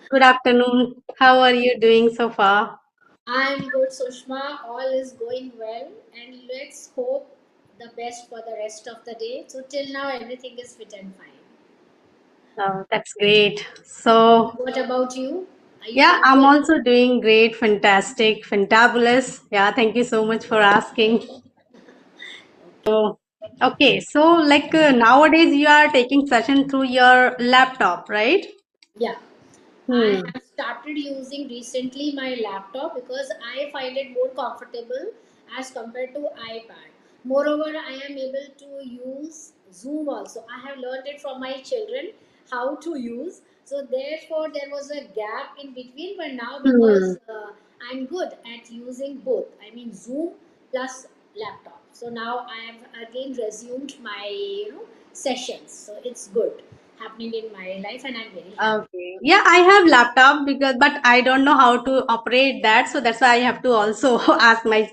Good afternoon. How are you doing so far? I'm good, Sushma. All is going well, and let's hope the best for the rest of the day. So, till now, everything is fit and fine. Oh, that's great. So, What about you? Are you yeah, doing I'm good? also doing great, fantastic, fantabulous. Yeah, thank you so much for asking. So, okay, so nowadays you are taking session through your laptop, right? Yeah. I Hmm. have started using recently my laptop because I find it more comfortable as compared to iPad. Moreover, I am able to use Zoom also. I have learned it from my children how to use. So therefore, there was a gap in between, but now Hmm. because I'm good at using both, I mean Zoom plus laptop. So now I have again resumed my sessions. So it's good happening in my life, and I'm very happy. Okay. Yeah, I have laptop because, but I don't know how to operate that, so that's why I have to also ask my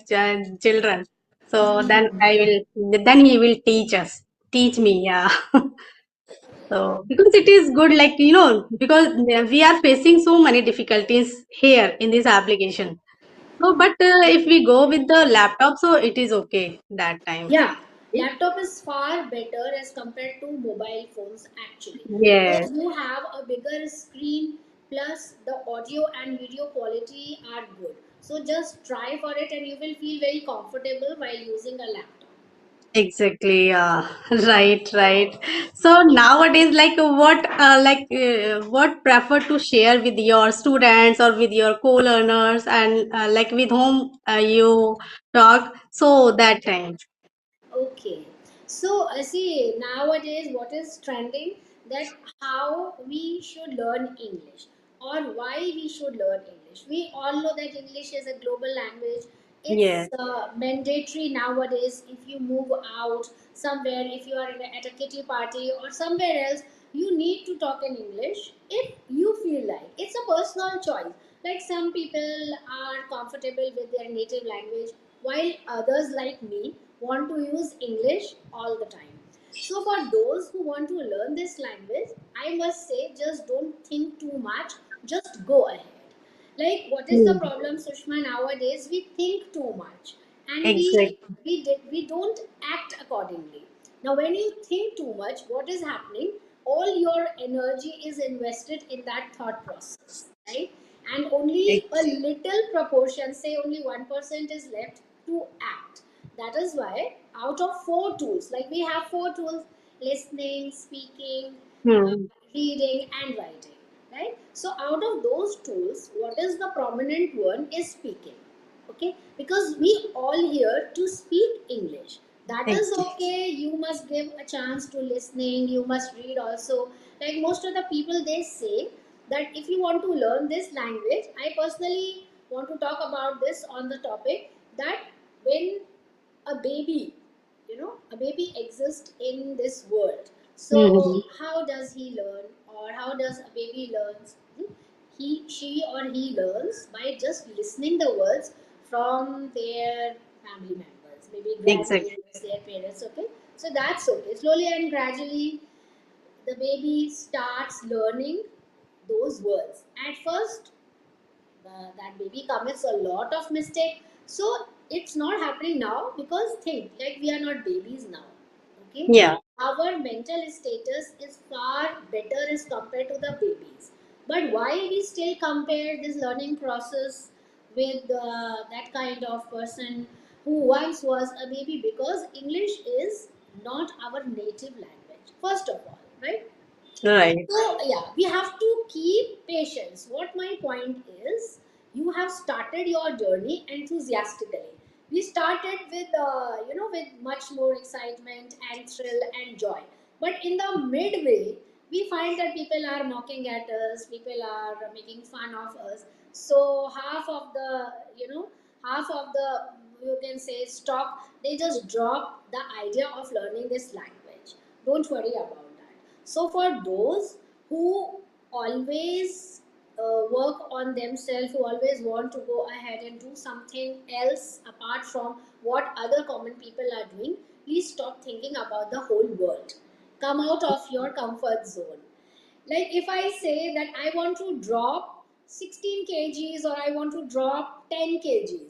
children. So then then he will teach me. Yeah. So, because it is good, because we are facing so many difficulties here in this application. So, but if we go with the laptop, so it is okay that time. Yeah, laptop is far better as compared to mobile phones actually, Yes, because you have a bigger screen plus the audio and video quality are good. So just try for it and you will feel very comfortable while using a laptop. exactly. Right, right. So nowadays, what prefer to share with your students or with your co-learners and like with whom you talk. So that time. Okay. So, see, nowadays what is trending that how we should learn English or why we should learn English. We all know that English is a global language. It's Yes, mandatory nowadays. If you move out somewhere, if you are at a kitty party or somewhere else, you need to talk in English if you feel like. It's a personal choice. Like some people are comfortable with their native language, while others, like me, want to use English all the time. So, for those who want to learn this language, I must say just don't think too much, just go ahead. Like, what is the mm, problem, Sushma? Nowadays, we think too much and exactly. we don't act accordingly. Now, when you think too much, what is happening? All your energy is invested in that thought process, right? And only a little proportion, say only 1%, is left to act. That is why, out of four tools, like we have four tools: listening, speaking, uh, Hmm. reading, and writing, right? So, out of those tools, what is the prominent one is speaking. Okay, because we all here to speak English. That is Exactly. okay. You must give a chance to listening. You must read also. Like most of the people, they say that if you want to learn this language, I personally want to talk about this on the topic that when a baby, a baby exists in this world, so Mhm. how does he learn, or how does a baby learns? She or he learns by just listening the words from their family members, maybe Exactly. grandparents, their parents. Okay, so that's okay. Slowly and gradually the baby starts learning those words. At first, that baby commits a lot of mistake. So it's not happening now because think like we are not babies now. Okay, Yeah. our mental status is far better as compared to the babies. But why we still compare this learning process with that kind of person who once was a baby? Because English is not our native language, first of all, right? Right. So yeah, we have to keep patience. What my point is, you have started your journey enthusiastically. We started with with much more excitement and thrill and joy. But in the midway, we find that people are mocking at us, people are making fun of us. So half of the, you can say, stock, they just drop the idea of learning this language. Don't worry about that. So for those who always work on themselves, who always want to go ahead and do something else apart from what other common people are doing, please stop thinking about the whole world. Come out of your comfort zone. Like if I say that I want to drop 16 kgs or I want to drop 10 kgs,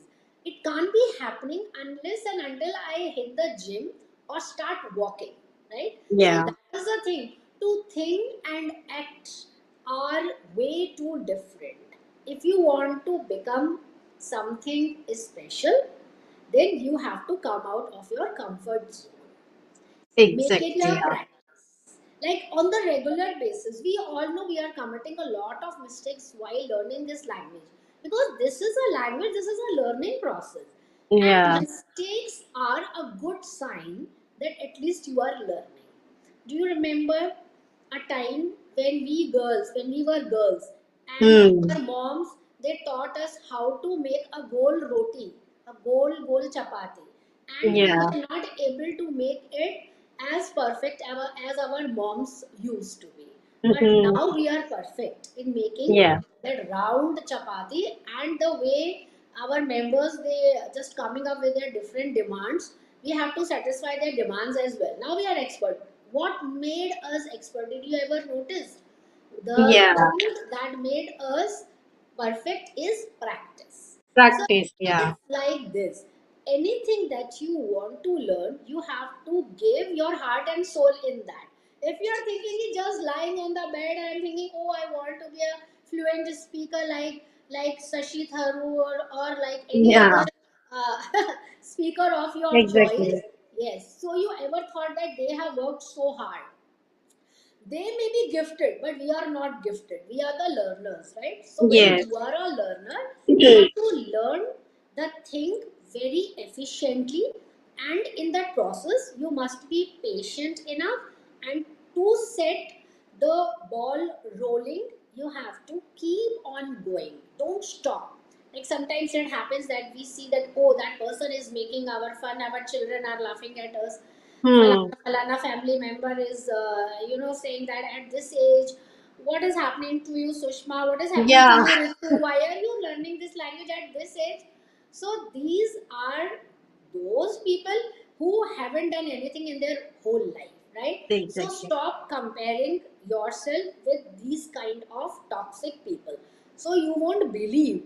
it can't be happening unless and until I hit the gym or start walking, right? So Yeah. that is the thing. To think and act are way too different. If you want to become something special, then you have to come out of your comfort zone. Make it Exactly. a Yeah. practice. Like on the regular basis, we all know we are committing a lot of mistakes while learning this language, because this is a language, this is a learning process, and Yeah. mistakes are a good sign that at least you are learning. Do you remember a time when we were girls, and Hmm. our moms, they taught us how to make a goal roti, a goal chapati, and we Yeah. were not able to make it as perfect as our moms used to be. But Hmm. now we are perfect in making Yeah. that round chapati, and the way our members, they just coming up with their different demands, we have to satisfy their demands as well. Now we are expert. What made us expert? Did you ever notice? The Yeah. thing that made us perfect is practice. So Practice. Yeah. it's like this. Anything that you want to learn, you have to give your heart and soul in that. If you are thinking just lying on the bed and thinking, oh, I want to be a fluent speaker like Sashi Tharoor, or like any other Yeah. uh, speaker of your choice, Exactly. yes. So you ever thought that they have worked so hard? They may be gifted, but we are not gifted. We are the learners, right? So when Yes. you are a learner, you have to learn the thing very efficiently, and in that process you must be patient enough, and to set the ball rolling, you have to keep on going. Don't stop. Like sometimes it happens that we see that, oh, that person is making our fun, our children are laughing at us, Hmm. falana family member is saying that at this age, what is happening to you, Sushma? What is happening to Yeah. you, Ritu? Why are you learning this language at this age? So these are those people who haven't done anything in their whole life, right? So Exactly. stop comparing yourself with these kind of toxic people. So you won't believe,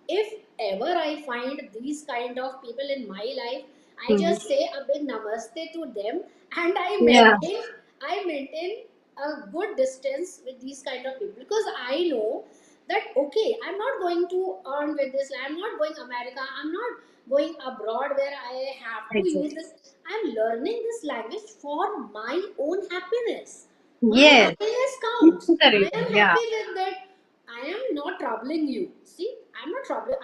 if ever I find these kind of people in my life, I Hmm. just say a big namaste to them, and Yeah. I maintain a good distance with these kind of people, because I know that okay, I'm not going to earn with this. I'm not going America. I'm not going abroad where I have to use Exactly. this. I'm learning this language for my own happiness. My Yes. happiness This counts. is the I reason. am Yeah. happy with that. I am not troubling you. See, I'm not troubling.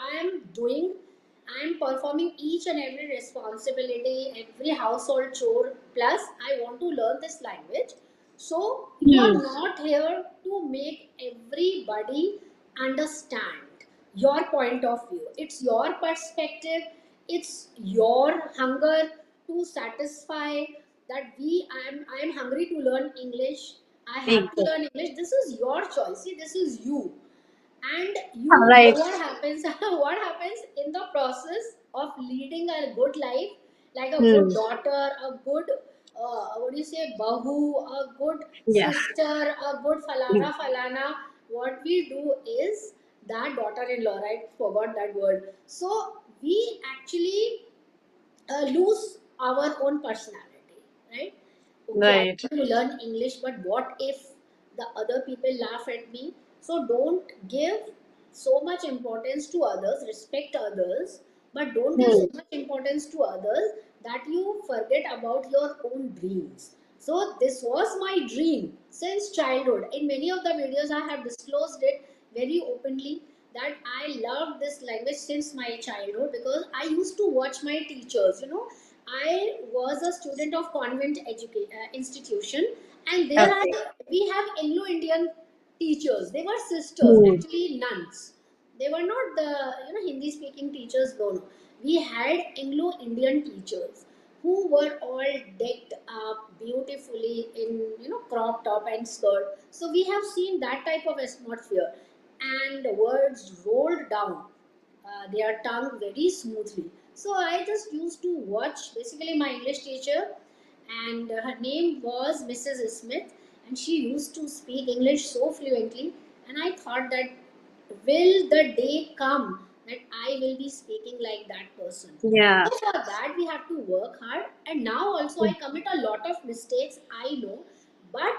I am performing each and every responsibility, every household chore. Plus, I want to learn this language. So, you are Hmm. not here to make everybody understand your point of view. It's your perspective, it's your hunger to satisfy that I am hungry to learn English. I have to Exactly. learn English. This is your choice. See, this is you. And you, Right. what happens? What happens in the process of leading a good life, like a good Hmm. daughter, a good what do you say, bahu, a good Yeah. sister, a good Hmm. falana. What we do is that daughter-in-law, right? Forgot that word. So we actually lose our own personality, right? Okay, I Right. want to learn English, but what if the other people laugh at me? So don't give so much importance to others, respect others, but don't give Hmm. so much importance to others that you forget about your own dreams. So this was my dream since childhood. In many of the videos, I have disclosed it very openly that I loved this language since my childhood, because I used to watch my teachers. I was a student of convent institution, and Okay. we have Anglo-Indian teachers. They were sisters, Hmm. actually nuns. They were not the Hindi speaking teachers. No, no. We had Anglo-Indian teachers who were all decked up beautifully in crop top and skirt. So we have seen that type of atmosphere, and the words rolled down their tongue very smoothly. So I just used to watch basically my English teacher, and her name was Mrs. Smith, and she used to speak English so fluently. And I thought that, will the day come that I will be speaking like that person? Yeah. So for that we have to work hard. And now also I commit a lot of mistakes, I know, but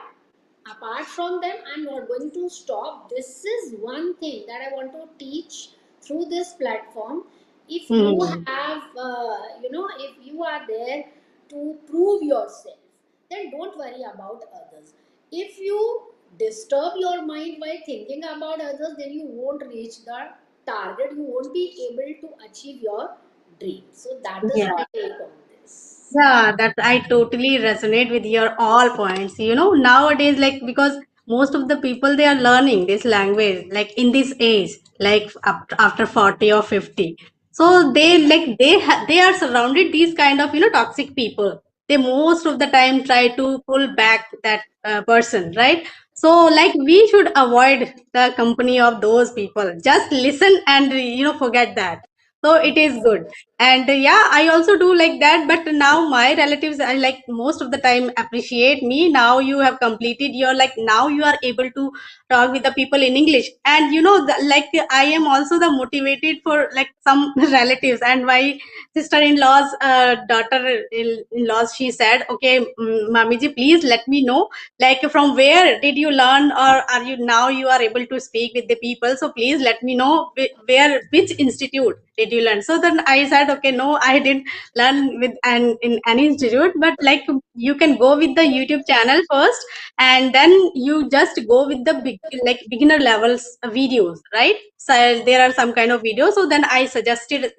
apart from them I'm not going to stop. This is one thing that I want to teach through this platform. If you Hmm. have if you are there to prove yourself, then don't worry about others. If you disturb your mind by thinking about others, then you won't reach the target, you won't be able to achieve your dream. So that is Yeah. my take on this. Yeah, that I totally resonate with your all points. Nowadays, like, because most of the people they are learning this language like in this age, like after 40 or 50. So they are surrounded these kind of toxic people. They most of the time try to pull back that person, right? So like we should avoid the company of those people. Just listen and forget that. So it is good. And yeah, I also do like that, but now my relatives I like most of the time appreciate me. Now you have completed your, like, now you are able to talk with the people in English. And like I am also the motivated for like some relatives. And my sister-in-law's daughter-in-laws, she said, okay, mami ji, please let me know, like, from where did you learn, or are you now you are able to speak with the people, so please let me know where, which institute did you learn. So then I said, okay, no, I didn't learn with an in any institute, but like you can go with the YouTube channel first, and then you just go with the like beginner levels videos, right? So there are some kind of videos, so then I suggested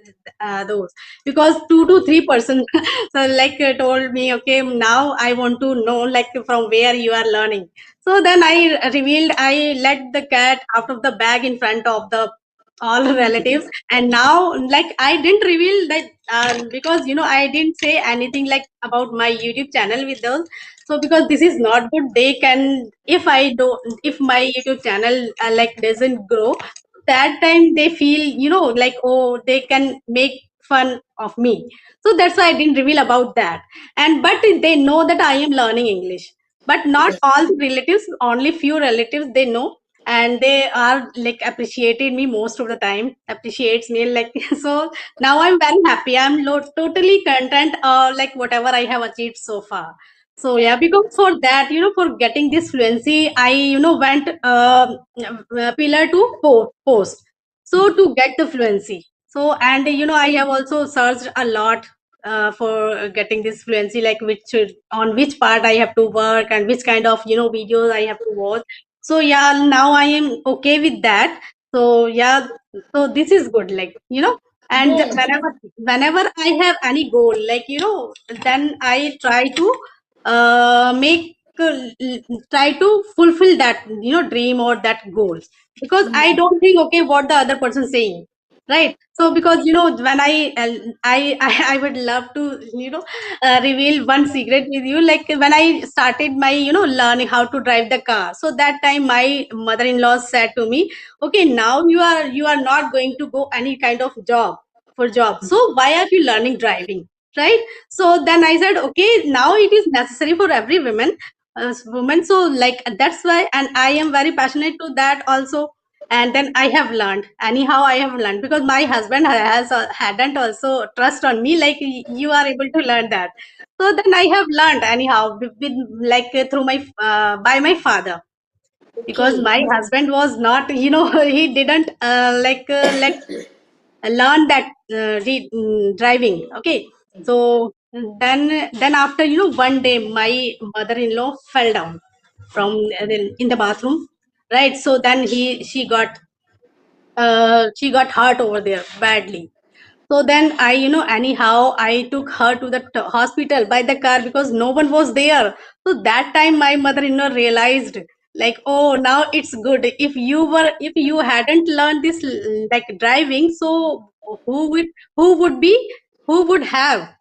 those, because 2 to 3 person so like told me, okay, now I want to know like from where you are learning. So then I let the cat out of the bag in front of the all relatives. And now like I didn't reveal that, because I didn't say anything like about my YouTube channel with those. So because this is not good, they can, if I don't, if my YouTube channel like doesn't grow, that time they feel like, oh, they can make fun of me. So that's why I didn't reveal about that. And but they know that I am learning English, but not all the relatives, only few relatives they know. And they are like appreciated me most of the time, appreciates me like so now I'm very happy, I'm totally content, like whatever I have achieved so far. So yeah, because for that, for getting this fluency, I went pillar to post, so to get the fluency. So, and I have also searched a lot for getting this fluency, like on which part I have to work, and which kind of videos I have to watch. So yeah, now I am okay with that. So yeah, so this is good, like and Yes. whenever I have any goal, like then I try to make try to fulfill that dream or that goal, because I Hmm. don't think, okay, what the other person saying, right? So because when I would love to reveal one secret with you, like when I started my learning how to drive the car. So that time my mother-in-law said to me, okay, now you are not going to go any kind of job, so why are you learning driving, right? So then I said, okay, now it is necessary for every woman, so like that's why, and I am very passionate to that also. And then I have learned, anyhow I have learned, because my husband has hadn't also trust on me, like you are able to learn that. So then I have learned anyhow with like through my by my father, because Okay. my husband was not he didn't let learn that driving. Okay. So then after one day my mother-in-law fell down from in the bathroom, right? So then she got hurt over there badly. So then I, anyhow, I took her to the hospital by the car, because no one was there. So that time my mother-in-law realized, like, oh, now it's good. If you hadn't learned this like driving, so who would be, who would have,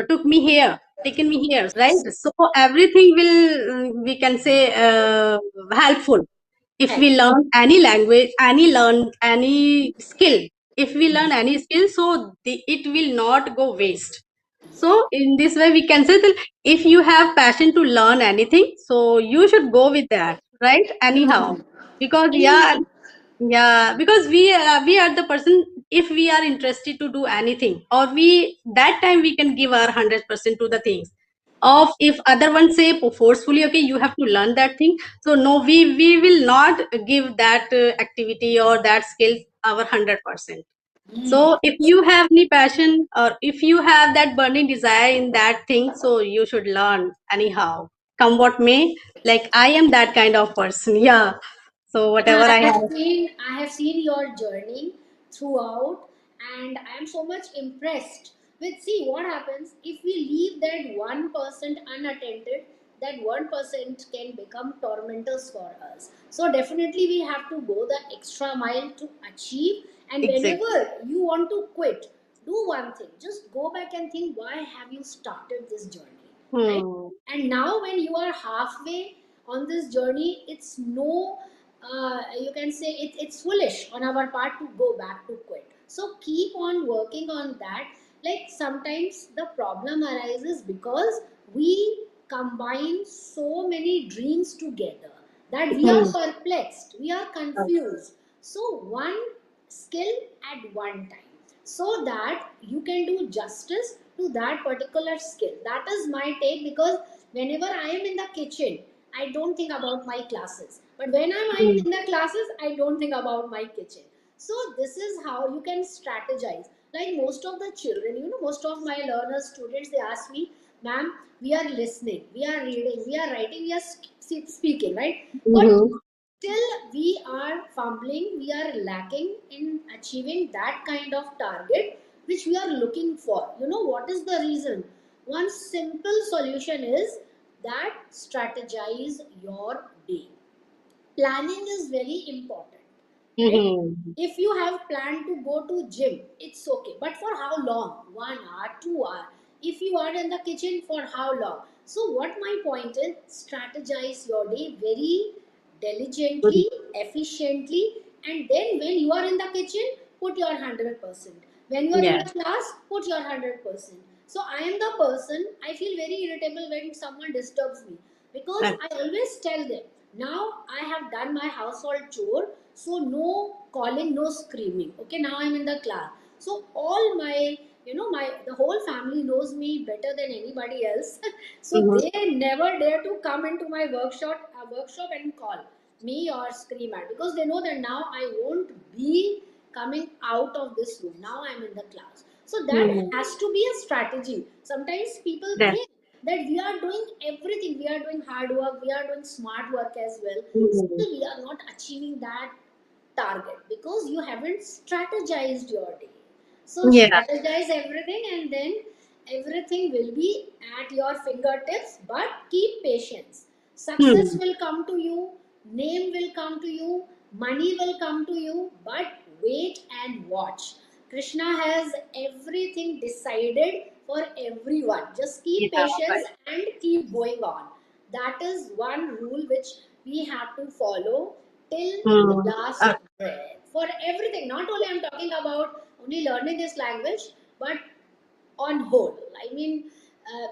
took me here, taken me here, right? So everything will, we can say, helpful. If we learn any language, any skill, if we learn any skill, so it will not go waste. So in this way, we can say that if you have passion to learn anything, so you should go with that, right? Anyhow, because yeah, Anyhow. yeah, because we are the person. If we are interested to do anything, or we that time we can give our 100% to the things. Of if other one say forcefully, okay, you have to learn that thing. So no, we will not give that activity or that skill our 100%. Hmm. So if you have any passion or if you have that burning desire in that thing, so you should learn anyhow. Come what may. Like I am that kind of person. Yeah. So Yeah, whatever I have. I have seen your journey throughout, and I am so much impressed with see what happens if we leave that 1% unattended. That 1% can become tormentors for us. So definitely we have to go the extra mile to achieve. And Exactly. whenever you want to quit, do one thing. Just go back and think why have you started this journey, right? Hmm. And now when you are halfway on this journey, it's no you can say it's foolish on our part to go back to quit. So keep on working on that. Like sometimes the problem arises because we combine so many dreams together that we are Hmm. perplexed, we are confused. So one skill at one time, so that you can do justice to that particular skill. That is my take, because whenever I am in the kitchen, I don't think about my classes. But when I'm Hmm. in the classes, I don't think about my kitchen. So this is how you can strategize. Like most of the children, most of my learners, students, they ask me, ma'am, we are listening, we are reading, we are writing, we are speaking, right? But Hmm. still we are fumbling, we are lacking in achieving that kind of target which we are looking for. You know what is the reason? One simple solution is that strategize your day. Planning is very important, right? Hmm. If you have planned to go to gym, it's okay, but for how long? 1 hour, 2 hour? If you are in the kitchen, for how long? So what my point is, strategize your day very diligently, efficiently, and then when you are in the kitchen, put your 100%. When you are in Yeah. the class, put your 100%. So I am the person, I feel very irritable when someone disturbs me, because Okay. I always tell them, now I have done my household chore, so no calling, no screaming. Okay, now I'm in the class. So all my, my the whole family knows me better than anybody else. So Hmm. they never dare to come into my workshop and call me or scream at, because they know that now I won't be coming out of this room. Now I'm in the class. So that Hmm. has to be a strategy. Sometimes people That. think that we are doing everything, we are doing hard work, we are doing smart work as well, Hmm. still we are not achieving that target because you haven't strategized your day. So Yeah. strategize everything, and then everything will be at your fingertips, but keep patience. Success Hmm. will come to you, name will come to you, money will come to you, but wait and watch. Krishna has everything decided for everyone. Just keep Yeah. patience Right. and keep going on. That is one rule which we have to follow till the Hmm. last breath. For everything, not only I'm talking about only learning this language, but on whole. I mean,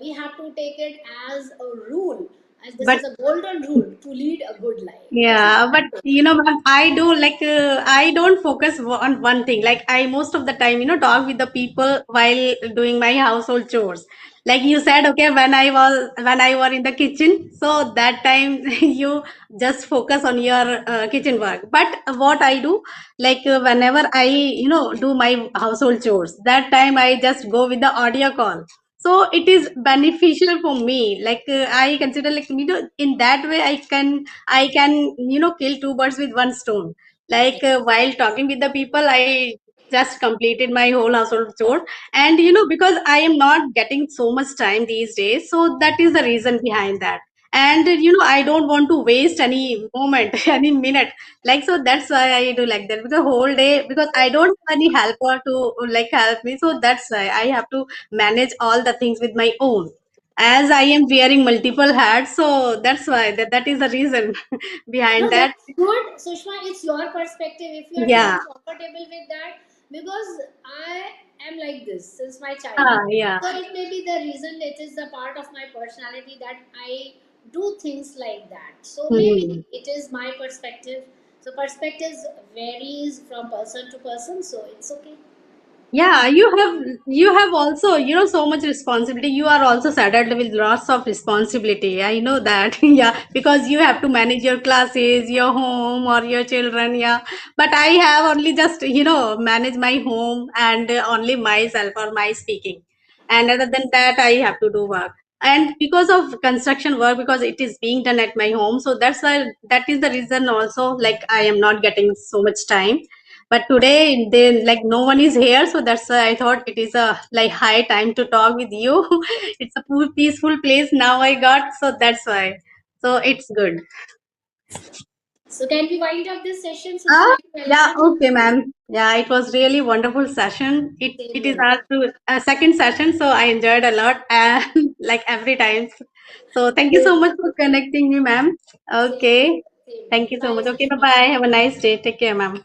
we have to take it as a rule, as this But is a golden rule to lead a good life. This is yeah, but my take. ma'am, I do like I don't focus on one thing. Like I most of the time, talk with the people while doing my household chores. Like you said, okay, when I was in the kitchen, so that time you just focus on your kitchen work. But what I do, like whenever I do my household chores, that time I just go with the audio call. So it is beneficial for me. Like I consider like in that way I can kill two birds with one stone. Like while talking with the people, I just completed my whole household chore. And because I am not getting so much time these days, so that is the reason behind that. And I don't want to waste any moment, any minute. Like so that's why I do like that, because whole day, because I don't have any helper to like help me. So that's why I have to manage all the things with my own, as I am wearing multiple hats. So that's why that is the reason No, behind that. that's good, Sushma. It's your perspective. If you are Yeah. feeling comfortable with that, because I am like this since my Ah, childhood. yeah. So it may be the reason, it is a part of my personality that I do things like that. So maybe Hmm. it is my perspective. So perspectives varies from person to person, so it's okay. Yeah, you have also, so much responsibility. You are also saddled with lots of responsibility. I know that. Yeah, because you have to manage your classes, your home, or your children. Yeah, but I have only just, manage my home and only myself or my speaking. And other than that, I have to do work. And because of construction work, because it is being done at my home, so that's why, that is the reason also, like I am not getting so much time. But today they, like, no one is here, so that's why I thought it is a like high time to talk with you. It's a peaceful place now I got, so that's why. So it's good. So can we wind up this session, Ah, Sushri? yeah, Welcome. okay, ma'am. Yeah, it was really wonderful session. Same It is here. our second session, so I enjoyed a lot, and like every time. So thank you so Same, much for connecting me, ma'am. same here. Okay, Same here. thank you so Bye, much. Okay, bye Sushri. bye. Have a nice day. Take care, ma'am.